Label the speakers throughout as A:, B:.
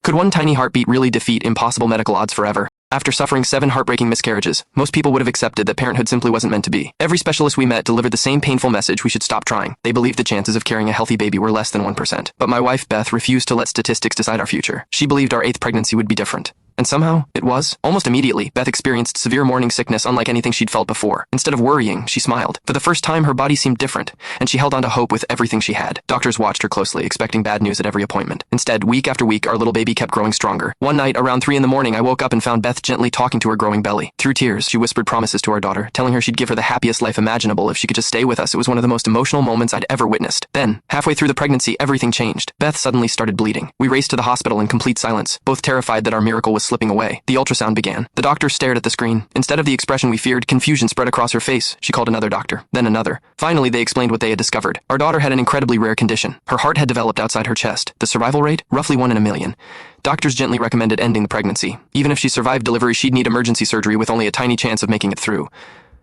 A: Could one tiny heartbeat really defeat impossible medical odds forever? After suffering 7 heartbreaking miscarriages, most people would have accepted that parenthood simply wasn't meant to be. Every specialist we met delivered the same painful message: we should stop trying. They believed the chances of carrying a healthy baby were less than 1%. But my wife, Beth, refused to let statistics decide our future. She believed our 8th pregnancy would be different. And somehow, it was. Almost immediately, Beth experienced severe morning sickness unlike anything she'd felt before. Instead of worrying, she smiled. For the first time, her body seemed different, and she held on to hope with everything she had. Doctors watched her closely, expecting bad news at every appointment. Instead, week after week, our little baby kept growing stronger. One night, around 3 in the morning, I woke up and found Beth gently talking to her growing belly. Through tears, she whispered promises to our daughter, telling her she'd give her the happiest life imaginable if she could just stay with us. It was one of the most emotional moments I'd ever witnessed. Then, halfway through the pregnancy, everything changed. Beth suddenly started bleeding. We raced to the hospital in complete silence, both terrified that our miracle was slipping away. The ultrasound began. The doctor stared at the screen. Instead of the expression we feared, confusion spread across her face. She called another doctor, then another. Finally, they explained what they had discovered. Our daughter had an incredibly rare condition. Her heart had developed outside her chest. The survival rate? Roughly 1 in a million. Doctors gently recommended ending the pregnancy. Even if she survived delivery, she'd need emergency surgery with only a tiny chance of making it through.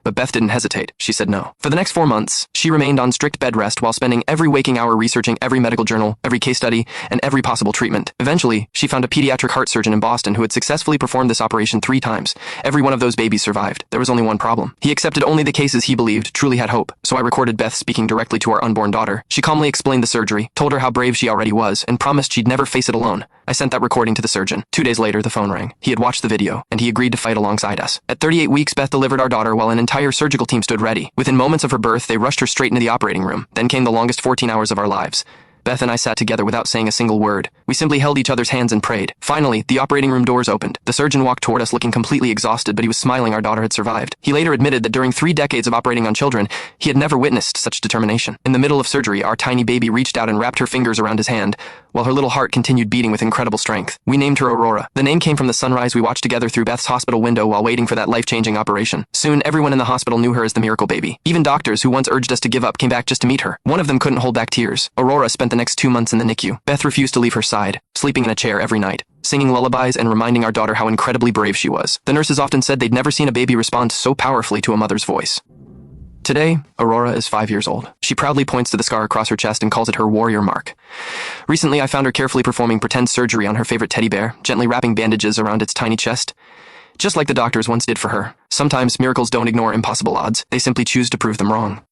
A: But Beth didn't hesitate. She said no. For the next 4 months, she remained on strict bed rest while spending every waking hour researching every medical journal, every case study, and every possible treatment. Eventually, she found a pediatric heart surgeon in Boston who had successfully performed this operation 3 times. Every one of those babies survived. There was only one problem. He accepted only the cases he believed truly had hope. So I recorded Beth speaking directly to our unborn daughter. She calmly explained the surgery, told her how brave she already was, and promised she'd never face it alone. I sent that recording to the surgeon. 2 days later, the phone rang. He had watched the video, and he agreed to fight alongside us. At 38 weeks, Beth delivered our daughter while an entire surgical team stood ready. Within moments of her birth, they rushed her straight into the operating room. Then came the longest 14 hours of our lives. Beth and I sat together without saying a single word. We simply held each other's hands and prayed. Finally, the operating room doors opened. The surgeon walked toward us looking completely exhausted, but he was smiling. Our daughter had survived. He later admitted that during 3 decades of operating on children, he had never witnessed such determination. In the middle of surgery, our tiny baby reached out and wrapped her fingers around his hand, while her little heart continued beating with incredible strength. We named her Aurora. The name came from the sunrise we watched together through Beth's hospital window while waiting for that life-changing operation. Soon, everyone in the hospital knew her as the miracle baby. Even doctors who once urged us to give up came back just to meet her. One of them couldn't hold back tears. Aurora spent the next 2 months in the NICU. Beth refused to leave her side, sleeping in a chair every night, singing lullabies and reminding our daughter how incredibly brave she was. The nurses often said they'd never seen a baby respond so powerfully to a mother's voice. Today, Aurora is 5 years old. She proudly points to the scar across her chest and calls it her warrior mark. Recently, I found her carefully performing pretend surgery on her favorite teddy bear, gently wrapping bandages around its tiny chest, just like the doctors once did for her. Sometimes miracles don't ignore impossible odds. They simply choose to prove them wrong.